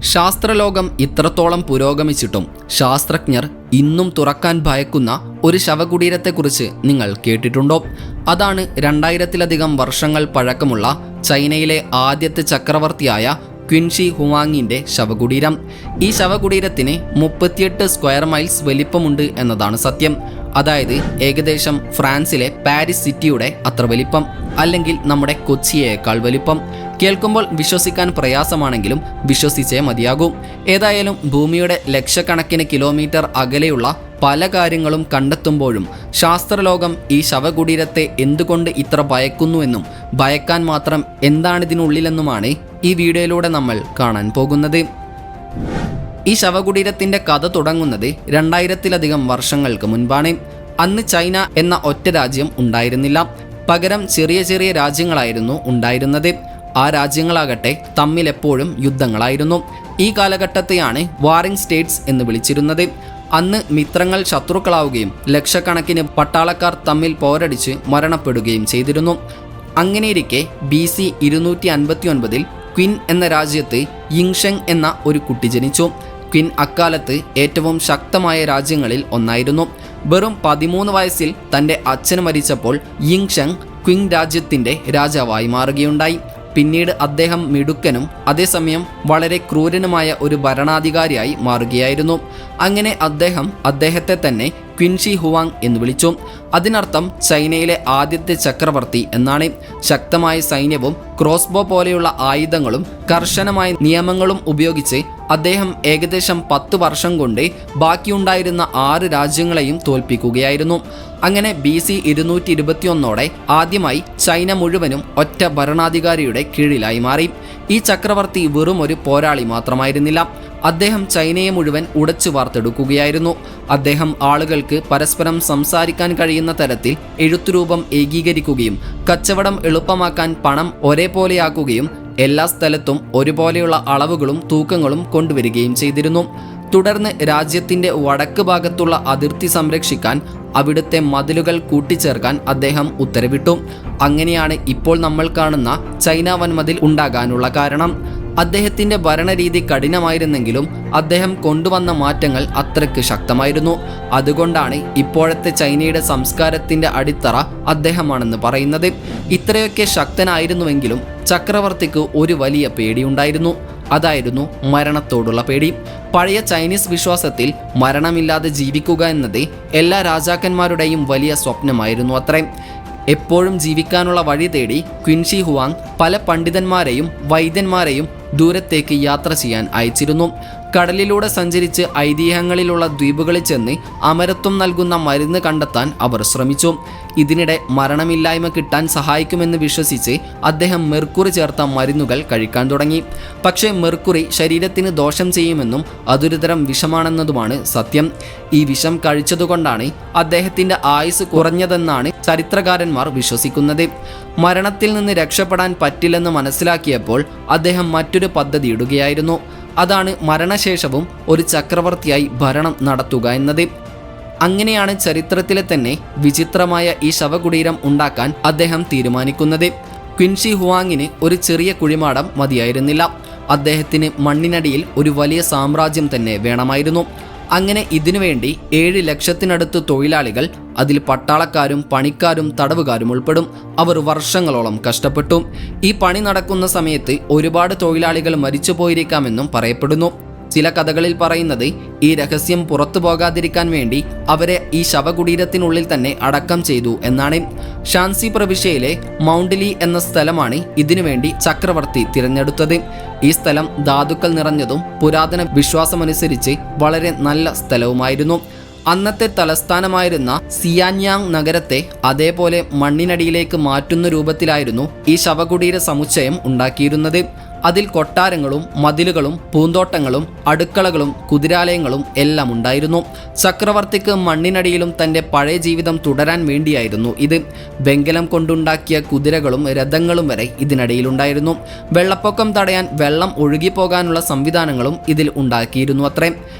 ശാസ്ത്രലോകം ഇത്രത്തോളം പുരോഗമിച്ചിട്ടും ശാസ്ത്രജ്ഞർ ഇന്നും തുറക്കാൻ ഭയക്കുന്ന ഒരു ശവകുടീരത്തെക്കുറിച്ച് നിങ്ങൾ കേട്ടിട്ടുണ്ടോ? അതാണ് 2000-ലധികം വർഷങ്ങൾ പഴക്കമുള്ള ചൈനയിലെ ആദ്യത്തെ ചക്രവർത്തിയായ ക്വിൻഷി ഹുവാങ്ങിൻ്റെ ശവകുടീരം. ഈ ശവകുടീരത്തിന് 38 സ്ക്വയർ മൈൽസ് വലിപ്പമുണ്ട് എന്നതാണ് സത്യം. അതായത് ഏകദേശം ഫ്രാൻസിലെ പാരീസ് സിറ്റിയുടെ അത്ര വലിപ്പം, അല്ലെങ്കിൽ നമ്മുടെ കൊച്ചിയേക്കാൾ വലിപ്പം. കേൾക്കുമ്പോൾ വിശ്വസിക്കാൻ പ്രയാസമാണെങ്കിലും വിശ്വസിച്ചേ മതിയാകൂ. ഏതായാലും ഭൂമിയുടെ ലക്ഷക്കണക്കിന് കിലോമീറ്റർ അകലെയുള്ള പല കാര്യങ്ങളും കണ്ടെത്തുമ്പോഴും ശാസ്ത്രലോകം ഈ ശവകുടീരത്തെ എന്തുകൊണ്ട് ഇത്ര ഭയക്കുന്നുവെന്നും ഭയക്കാൻ മാത്രം എന്താണിതിനുള്ളിലെന്നുമാണ് ഈ വീഡിയോയിലൂടെ നമ്മൾ കാണാൻ പോകുന്നത്. ഈ ശവകുടീരത്തിൻ്റെ കഥ തുടങ്ങുന്നത് 2000-ലധികം വർഷങ്ങൾക്ക് മുൻപാണ്. അന്ന് ചൈന എന്ന ഒറ്റ രാജ്യം ഉണ്ടായിരുന്നില്ല. പകരം ചെറിയ ചെറിയ രാജ്യങ്ങളായിരുന്നു ഉണ്ടായിരുന്നത്. ആ രാജ്യങ്ങളാകട്ടെ തമ്മിലെപ്പോഴും യുദ്ധങ്ങളായിരുന്നു. ഈ കാലഘട്ടത്തെയാണ് വാറിംഗ് സ്റ്റേറ്റ്സ് എന്ന് വിളിച്ചിരുന്നത്. അന്ന് മിത്രങ്ങൾ ശത്രുക്കളാവുകയും ലക്ഷക്കണക്കിന് പട്ടാളക്കാർ തമ്മിൽ പോരടിച്ച് മരണപ്പെടുകയും ചെയ്തിരുന്നു. അങ്ങനെയിരിക്കെ BC 259 ക്വിൻ എന്ന രാജ്യത്ത് യിങ്ഷെങ് എന്ന ഒരു കുട്ടി ജനിച്ചു. ക്വിൻ അക്കാലത്ത് ഏറ്റവും ശക്തമായ രാജ്യങ്ങളിൽ ഒന്നായിരുന്നു. വെറും 13 വയസ്സിൽ തൻ്റെ അച്ഛൻ മരിച്ചപ്പോൾ യിങ്ഷെങ് ക്വിൻ രാജ്യത്തിൻ്റെ രാജാവായി മാറുകയുണ്ടായി. പിന്നീട് അദ്ദേഹം മിടുക്കനും അതേസമയം വളരെ ക്രൂരനുമായ ഒരു ഭരണാധികാരിയായി മാറുകയായിരുന്നു. അങ്ങനെ അദ്ദേഹത്തെ തന്നെ ക്വിൻഷി ഹുവാങ് എന്ന് വിളിച്ചു. അതിനർത്ഥം ചൈനയിലെ ആദ്യത്തെ ചക്രവർത്തി എന്നാണ്. ശക്തമായ സൈന്യവും ക്രോസ്ബോ പോലെയുള്ള ആയുധങ്ങളും കർശനമായ നിയമങ്ങളും ഉപയോഗിച്ച് അദ്ദേഹം ഏകദേശം 10 വർഷം കൊണ്ട് ബാക്കിയുണ്ടായിരുന്ന 6 രാജ്യങ്ങളെയും തോൽപ്പിക്കുകയായിരുന്നു. അങ്ങനെ BC 221 ആദ്യമായി ചൈന മുഴുവനും ഒറ്റ ഭരണാധികാരിയുടെ കീഴിലായി മാറി. ഈ ചക്രവർത്തി വെറും ഒരു പോരാളി മാത്രമായിരുന്നില്ല. അദ്ദേഹം ചൈനയെ മുഴുവൻ ഉടച്ചു വാർത്തെടുക്കുകയായിരുന്നു. അദ്ദേഹം ആളുകൾക്ക് പരസ്പരം സംസാരിക്കാൻ കഴിയുന്ന തരത്തിൽ എഴുത്തുരൂപം ഏകീകരിക്കുകയും കച്ചവടം എളുപ്പമാക്കാൻ പണം ഒരേപോലെയാക്കുകയും എല്ലാ സ്ഥലത്തും ഒരുപോലെയുള്ള അളവുകളും തൂക്കങ്ങളും കൊണ്ടുവരികയും ചെയ്തിരുന്നു. തുടർന്ന് രാജ്യത്തിൻ്റെ വടക്ക് ഭാഗത്തുള്ള അതിർത്തി സംരക്ഷിക്കാൻ അവിടുത്തെ മതിലുകൾ കൂട്ടിച്ചേർക്കാൻ അദ്ദേഹം ഉത്തരവിട്ടു. അങ്ങനെയാണ് ഇപ്പോൾ നമ്മൾ കാണുന്ന ചൈന വൻമതിൽ ഉണ്ടാകാനുള്ള കാരണം. അദ്ദേഹത്തിൻ്റെ ഭരണരീതി കഠിനമായിരുന്നെങ്കിലും അദ്ദേഹം കൊണ്ടുവന്ന മാറ്റങ്ങൾ അത്രയ്ക്ക് ശക്തമായിരുന്നു. അതുകൊണ്ടാണ് ഇപ്പോഴത്തെ ചൈനയുടെ സംസ്കാരത്തിൻ്റെ അടിത്തറ അദ്ദേഹമാണെന്ന് പറയുന്നത്. ഇത്രയൊക്കെ ശക്തനായിരുന്നുവെങ്കിലും ചക്രവർത്തിക്ക് ഒരു വലിയ പേടിയുണ്ടായിരുന്നു. അതായിരുന്നു മരണത്തോടുള്ള പേടി. പഴയ ചൈനീസ് വിശ്വാസത്തിൽ മരണമില്ലാതെ ജീവിക്കുക എന്നത് എല്ലാ രാജാക്കന്മാരുടെയും വലിയ സ്വപ്നമായിരുന്നു അത്രേ. എപ്പോഴും ജീവിക്കാനുള്ള വഴി തേടി ക്വിൻഷി ഹുവാങ് പല പണ്ഡിതന്മാരെയും വൈദ്യന്മാരെയും ദൂരത്തേക്ക് യാത്ര ചെയ്യാൻ അയച്ചിരുന്നു. കടലിലൂടെ സഞ്ചരിച്ച് ഐതിഹ്യങ്ങളിലുള്ള ദ്വീപുകളിൽ ചെന്ന് അമരത്വം നൽകുന്ന മരുന്ന് കണ്ടെത്താൻ അവർ ശ്രമിച്ചു. ഇതിനിടെ മരണമില്ലായ്മ കിട്ടാൻ സഹായിക്കുമെന്ന് വിശ്വസിച്ച് അദ്ദേഹം മെർക്കുറി ചേർത്ത മരുന്നുകൾ കഴിക്കാൻ തുടങ്ങി. പക്ഷേ മെർക്കുറി ശരീരത്തിന് ദോഷം ചെയ്യുമെന്നും അതൊരു തരം വിഷമാണെന്നതുമാണ് സത്യം. ഈ വിഷം കഴിച്ചതുകൊണ്ടാണ് അദ്ദേഹത്തിൻ്റെ ആയുസ് കുറഞ്ഞതെന്നാണ് ചരിത്രകാരന്മാർ വിശ്വസിക്കുന്നത്. മരണത്തിൽ നിന്ന് രക്ഷപ്പെടാൻ പറ്റില്ലെന്ന് മനസ്സിലാക്കിയപ്പോൾ അദ്ദേഹം മറ്റൊരു പദ്ധതി ഇടുകയായിരുന്നു. അതാണ് മരണശേഷവും ഒരു ചക്രവർത്തിയായി ഭരണം നടത്തുക എന്നത്. അങ്ങനെയാണ് ചരിത്രത്തിലെ തന്നെ വിചിത്രമായ ഈ ശവകുടീരം ഉണ്ടാക്കാൻ അദ്ദേഹം തീരുമാനിക്കുന്നത്. ക്വിൻഷി ഹുവാങ്ങിന് ഒരു ചെറിയ കുഴിമാടം മതിയായിരുന്നില്ല. അദ്ദേഹത്തിന് മണ്ണിനടിയിൽ ഒരു വലിയ സാമ്രാജ്യം തന്നെ വേണമായിരുന്നു. അങ്ങനെ ഇതിനുവേണ്ടി 7 ലക്ഷത്തിനടുത്ത് തൊഴിലാളികൾ, അതിൽ പട്ടാളക്കാരും പണിക്കാരും തടവുകാരും ഉൾപ്പെടും. അവർ വർഷങ്ങളോളം കഷ്ടപ്പെട്ടു. ഈ പണി നടക്കുന്ന സമയത്ത് ഒരുപാട് തൊഴിലാളികൾ മരിച്ചു പോയിരിക്കാമെന്നും പറയപ്പെടുന്നു. ചില കഥകളിൽ പറയുന്നത് ഈ രഹസ്യം പുറത്തു പോകാതിരിക്കാൻ വേണ്ടി അവരെ ഈ ശവകുടീരത്തിനുള്ളിൽ തന്നെ അടക്കം ചെയ്തു എന്നാണ്. ഷാൻസി പ്രവിശ്യയിലെ മൗണ്ട്ലി എന്ന സ്ഥലമാണ് ഇതിനുവേണ്ടി ചക്രവർത്തി തിരഞ്ഞെടുത്തത്. ഈ സ്ഥലം ധാതുക്കൾ നിറഞ്ഞതും പുരാതന വിശ്വാസമനുസരിച്ച് വളരെ നല്ല സ്ഥലവുമായിരുന്നു. അന്നത്തെ തലസ്ഥാനമായിരുന്ന സിയാൻയാങ് നഗരത്തെ അതേപോലെ മണ്ണിനടിയിലേക്ക് മാറ്റുന്ന രൂപത്തിലായിരുന്നു ഈ ശവകുടീര സമുച്ചയം ഉണ്ടാക്കിയിരുന്നത്. അതിൽ കൊട്ടാരങ്ങളും മതിലുകളും പൂന്തോട്ടങ്ങളും അടുക്കളകളും കുതിരാലയങ്ങളും എല്ലാം ഉണ്ടായിരുന്നു. ചക്രവർത്തിക്ക് മണ്ണിനടിയിലും തൻ്റെ പഴയ ജീവിതം തുടരാൻ വേണ്ടിയായിരുന്നു ഇത്. വെങ്കലം കൊണ്ടുണ്ടാക്കിയ കുതിരകളും രഥങ്ങളും വരെ ഇതിനിടയിലുണ്ടായിരുന്നു. വെള്ളപ്പൊക്കം തടയാൻ വെള്ളം ഒഴുകിപ്പോകാനുള്ള സംവിധാനങ്ങളും ഇതിൽ ഉണ്ടാക്കിയിരുന്നു അത്രേ.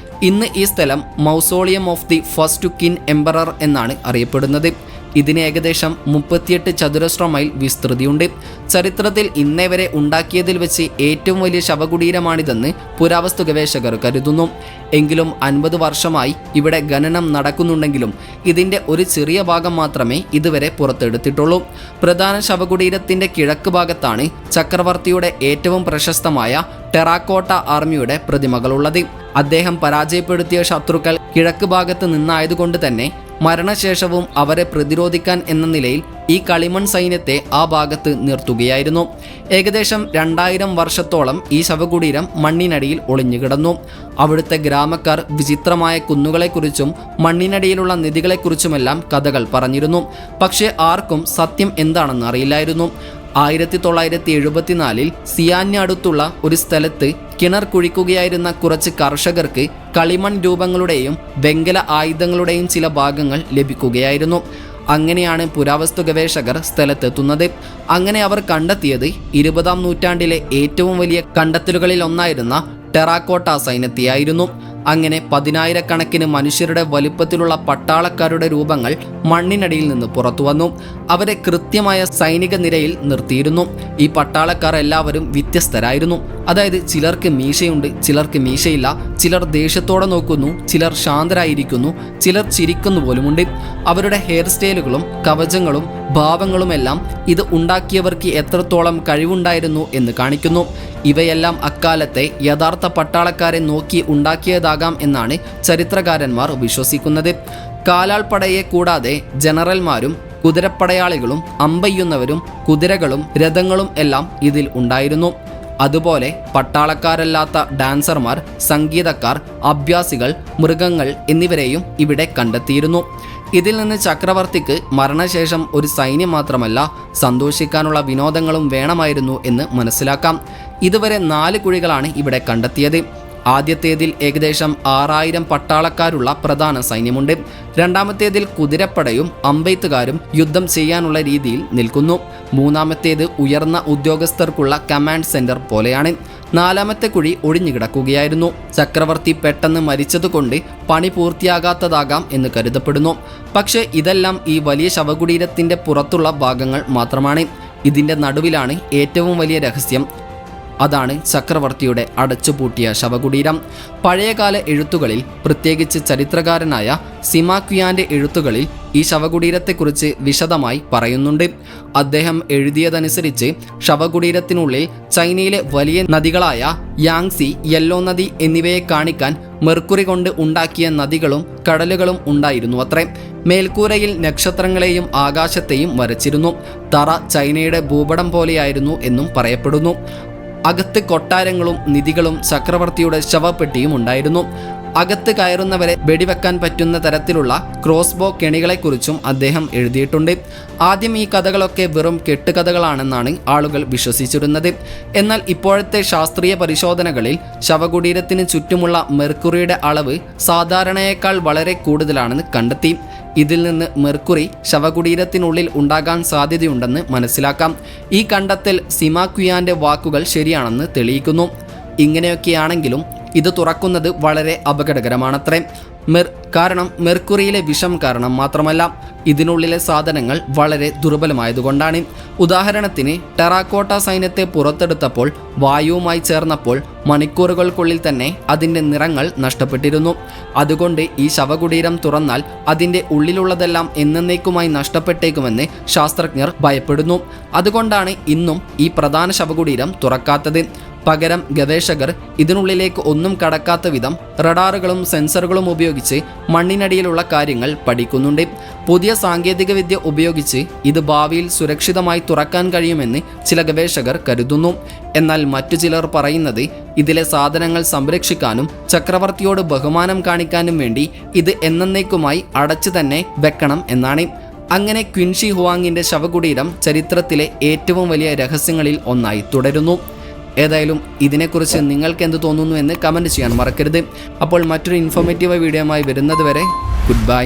ഇന്ന് ഈ സ്ഥലം mausoleum of the first Qin emperor എന്നാണ് അറിയപ്പെടുന്നത്. ഇതിന് ഏകദേശം 38 ചതുരശ്ര മൈൽ വിസ്തൃതിയുണ്ട്. ചരിത്രത്തിൽ ഇന്നേ വരെ ഉണ്ടാക്കിയതിൽ വെച്ച് ഏറ്റവും വലിയ ശവകുടീരമാണിതെന്ന് പുരാവസ്തു ഗവേഷകർ കരുതുന്നു. എങ്കിലും 50 വർഷമായി ഇവിടെ ഖനനം നടക്കുന്നുണ്ടെങ്കിലും ഇതിൻ്റെ ഒരു ചെറിയ ഭാഗം മാത്രമേ ഇതുവരെ പുറത്തെടുത്തിട്ടുള്ളൂ. പ്രധാന ശവകുടീരത്തിൻ്റെ കിഴക്ക് ഭാഗത്താണ് ചക്രവർത്തിയുടെ ഏറ്റവും പ്രശസ്തമായ ടെറാക്കോട്ട ആർമിയുടെ പ്രതിമകളുള്ളത്. അദ്ദേഹം പരാജയപ്പെടുത്തിയ ശത്രുക്കൾ കിഴക്ക് ഭാഗത്ത് നിന്നായതുകൊണ്ട് തന്നെ മരണശേഷവും അവരെ പ്രതിരോധിക്കാൻ എന്ന നിലയിൽ ഈ കളിമൺ സൈന്യത്തെ ആ ഭാഗത്ത് നിർത്തുകയായിരുന്നു. ഏകദേശം 2000 വർഷത്തോളം ഈ ശവകുടീരം മണ്ണിനടിയിൽ ഒളിഞ്ഞുകിടന്നു. അവിടുത്തെ ഗ്രാമക്കാർ വിചിത്രമായ കുന്നുകളെക്കുറിച്ചും മണ്ണിനടിയിലുള്ള നദികളെക്കുറിച്ചുമെല്ലാം കഥകൾ പറഞ്ഞിരുന്നു. പക്ഷേ ആർക്കും സത്യം എന്താണെന്ന് അറിയില്ലായിരുന്നു. 1974 സിയാനടുത്തുള്ള ഒരു സ്ഥലത്ത് കിണർ കുഴിക്കുകയായിരുന്ന കുറച്ച് കർഷകർക്ക് കളിമൺ രൂപങ്ങളുടെയും വെങ്കല ആയുധങ്ങളുടെയും ചില ഭാഗങ്ങൾ ലഭിക്കുകയായിരുന്നു. അങ്ങനെയാണ് പുരാവസ്തു ഗവേഷകർ സ്ഥലത്തെത്തുന്നത്. അങ്ങനെ അവർ കണ്ടെത്തിയത് 20-ാം നൂറ്റാണ്ടിലെ ഏറ്റവും വലിയ കണ്ടെത്തലുകളിൽ ഒന്നായിരുന്ന ടെറാക്കോട്ട സൈന്യത്തെയായിരുന്നു. അങ്ങനെ 10,000-കണക്കിന് മനുഷ്യരുടെ വലുപ്പത്തിലുള്ള പട്ടാളക്കാരുടെ രൂപങ്ങൾ മണ്ണിനടിയിൽ നിന്ന് പുറത്തു വന്നു. അവരെ കൃത്യമായ സൈനിക നിരയിൽ നിർത്തിയിരുന്നു. ഈ പട്ടാളക്കാർ എല്ലാവരും വ്യത്യസ്തരായിരുന്നു. അതായത് ചിലർക്ക് മീശയുണ്ട്, ചിലർക്ക് മീശയില്ല, ചിലർ ദേഷ്യത്തോടെ നോക്കുന്നു, ചിലർ ശാന്തരായിരിക്കുന്നു, ചിലർ ചിരിക്കുന്നു പോലുമുണ്ട്. അവരുടെ ഹെയർ സ്റ്റൈലുകളും കവചങ്ങളും ഭാവങ്ങളുമെല്ലാം ഇത് ഉണ്ടാക്കിയവർക്ക് എത്രത്തോളം കഴിവുണ്ടായിരുന്നു എന്ന് കാണിക്കുന്നു. ഇവയെല്ലാം അക്കാലത്തെ യഥാർത്ഥ പട്ടാളക്കാരെ നോക്കി ഉണ്ടാക്കിയതാകാം എന്നാണ് ചരിത്രകാരന്മാർ വിശ്വസിക്കുന്നത്. കാലാൾപ്പടയെ കൂടാതെ ജനറൽമാരും കുതിരപ്പടയാളികളും അമ്പെയ്യുന്നവരും കുതിരകളും രഥങ്ങളും എല്ലാം ഇതിൽ ഉണ്ടായിരുന്നു. അതുപോലെ പട്ടാളക്കാരല്ലാത്ത ഡാൻസർമാർ, സംഗീതക്കാർ, അഭ്യാസികൾ, മൃഗങ്ങൾ എന്നിവരെയും ഇവിടെ കണ്ടെത്തിയിരുന്നു. ഇതിൽ നിന്ന് ചക്രവർത്തിക്ക് മരണശേഷം ഒരു സൈന്യം മാത്രമല്ല സന്തോഷിക്കാനുള്ള വിനോദങ്ങളും വേണമായിരുന്നു എന്ന് മനസ്സിലാക്കാം. ഇതുവരെ 4 കുഴികളാണ് ഇവിടെ കണ്ടെത്തിയത്. ആദ്യത്തേതിൽ ഏകദേശം 6000 പട്ടാളക്കാരുള്ള പ്രധാന സൈന്യമുണ്ട്. രണ്ടാമത്തേതിൽ കുതിരപ്പടയും അമ്പെയ്ത്തുകാരും യുദ്ധം ചെയ്യാനുള്ള രീതിയിൽ നിൽക്കുന്നു. മൂന്നാമത്തേത് ഉയർന്ന ഉദ്യോഗസ്ഥർക്കുള്ള കമാൻഡ് സെന്റർ പോലെയാണ്. 4ാമത്തെ കുഴി ഒഴിഞ്ഞുകിടക്കുകയായിരുന്നു. ചക്രവർത്തി പെട്ടെന്ന് മരിച്ചതുകൊണ്ട് പണി പൂർത്തിയാകാത്തതാകാം എന്ന് കരുതപ്പെടുന്നു. പക്ഷേ ഇതെല്ലാം ഈ വലിയ ശവകുടീരത്തിൻ്റെ പുറത്തുള്ള ഭാഗങ്ങൾ മാത്രമാണ്. ഇതിൻ്റെ നടുവിലാണ് ഏറ്റവും വലിയ രഹസ്യം. അതാണ് ചക്രവർത്തിയുടെ അടച്ചുപൂട്ടിയ ശവകുടീരം. പഴയകാല എഴുത്തുകളിൽ, പ്രത്യേകിച്ച് ചരിത്രകാരനായ സിമാക്വിയാൻ്റെ എഴുത്തുകളിൽ ഈ ശവകുടീരത്തെക്കുറിച്ച് വിശദമായി പറയുന്നുണ്ട്. അദ്ദേഹം എഴുതിയതനുസരിച്ച് ശവകുടീരത്തിനുള്ളിൽ ചൈനയിലെ വലിയ നദികളായ യാങ്സി, യെല്ലോ നദി എന്നിവയെ കാണിക്കാൻ മെർക്കുറി കൊണ്ട് ഉണ്ടാക്കിയ നദികളും കടലുകളും ഉണ്ടായിരുന്നു അത്രേ. മേൽക്കൂരയിൽ നക്ഷത്രങ്ങളെയും ആകാശത്തെയും വരച്ചിരുന്നു. തറ ചൈനയുടെ ഭൂപടം പോലെയായിരുന്നു എന്നും പറയപ്പെടുന്നു. അകത്ത് കൊട്ടാരങ്ങളും നിധികളും ചക്രവർത്തിയുടെ ശവപ്പെട്ടിയും ഉണ്ടായിരുന്നു. അകത്ത് കയറുന്നവരെ വെടിവെക്കാൻ പറ്റുന്ന തരത്തിലുള്ള ക്രോസ്ബോ കെണികളെക്കുറിച്ചും അദ്ദേഹം എഴുതിയിട്ടുണ്ട്. ആദ്യം ഈ കഥകളൊക്കെ വെറും കെട്ടുകഥകളാണെന്നാണ് ആളുകൾ വിശ്വസിച്ചിരുന്നത്. എന്നാൽ ഇപ്പോഴത്തെ ശാസ്ത്രീയ പരിശോധനകളിൽ ശവകുടീരത്തിന് ചുറ്റുമുള്ള മെർക്കുറിയുടെ അളവ് സാധാരണയേക്കാൾ വളരെ കൂടുതലാണെന്ന് കണ്ടെത്തി. ഇതിൽ നിന്ന് മെർക്കുറി ശവകുടീരത്തിനുള്ളിൽ ഉണ്ടാകാൻ സാധ്യതയുണ്ടെന്ന് മനസ്സിലാക്കാം. ഈ കണ്ടെത്തൽ സിമാക്വിയാൻ്റെ വാക്കുകൾ ശരിയാണെന്ന് തെളിയിക്കുന്നു. ഇങ്ങനെയൊക്കെയാണെങ്കിലും ഇത് തുറക്കുന്നത് വളരെ അപകടകരമാണത്രേ. കാരണം മെർക്കുറിയിലെ വിഷം കാരണം മാത്രമല്ല, ഇതിനുള്ളിലെ സാധനങ്ങൾ വളരെ ദുർബലമായതുകൊണ്ടാണ്. ഉദാഹരണത്തിന് ടെറാക്കോട്ട സൈന്യത്തെ പുറത്തെടുത്തപ്പോൾ വായുവുമായി ചേർന്നപ്പോൾ മണിക്കൂറുകൾക്കുള്ളിൽ തന്നെ അതിൻ്റെ നിറങ്ങൾ നഷ്ടപ്പെട്ടിരുന്നു. അതുകൊണ്ട് ഈ ശവകുടീരം തുറന്നാൽ അതിൻ്റെ ഉള്ളിലുള്ളതെല്ലാം എന്നേക്കുമായി നഷ്ടപ്പെട്ടേക്കുമെന്ന് ശാസ്ത്രജ്ഞർ ഭയപ്പെടുന്നു. അതുകൊണ്ടാണ് ഇന്നും ഈ പ്രധാന ശവകുടീരം തുറക്കാത്തത്. പകരം ഗവേഷകർ ഇതിനുള്ളിലേക്ക് ഒന്നും കടക്കാത്ത വിധം റഡാറുകളും സെൻസറുകളും ഉപയോഗിച്ച് മണ്ണിനടിയിലുള്ള കാര്യങ്ങൾ പഠിക്കുന്നുണ്ട്. പുതിയ സാങ്കേതികവിദ്യ ഉപയോഗിച്ച് ഇത് ഭാവിയിൽ സുരക്ഷിതമായി തുറക്കാൻ കഴിയുമെന്ന് ചില ഗവേഷകർ കരുതുന്നു. എന്നാൽ മറ്റു ചിലർ പറയുന്നത് ഇതിലെ സാധനങ്ങൾ സംരക്ഷിക്കാനും ചക്രവർത്തിയോട് ബഹുമാനം കാണിക്കാനും വേണ്ടി ഇത് എന്നേക്കുമായി അടച്ചു തന്നെ വെക്കണം എന്നാണ്. അങ്ങനെ ക്വിൻഷി ഹുവാങ്ങിൻ്റെ ശവകുടീരം ചരിത്രത്തിലെ ഏറ്റവും വലിയ രഹസ്യങ്ങളിൽ ഒന്നായി തുടരുന്നു. ഏതായാലും ഇതിനെക്കുറിച്ച് നിങ്ങൾക്ക് എന്ത് തോന്നുന്നു എന്ന് കമൻറ്റ് ചെയ്യാൻ മറക്കരുത്. അപ്പോൾ മറ്റൊരു ഇൻഫോർമേറ്റീവ് വീഡിയോയുമായി വരുന്നത് വരെ ഗുഡ് ബൈ.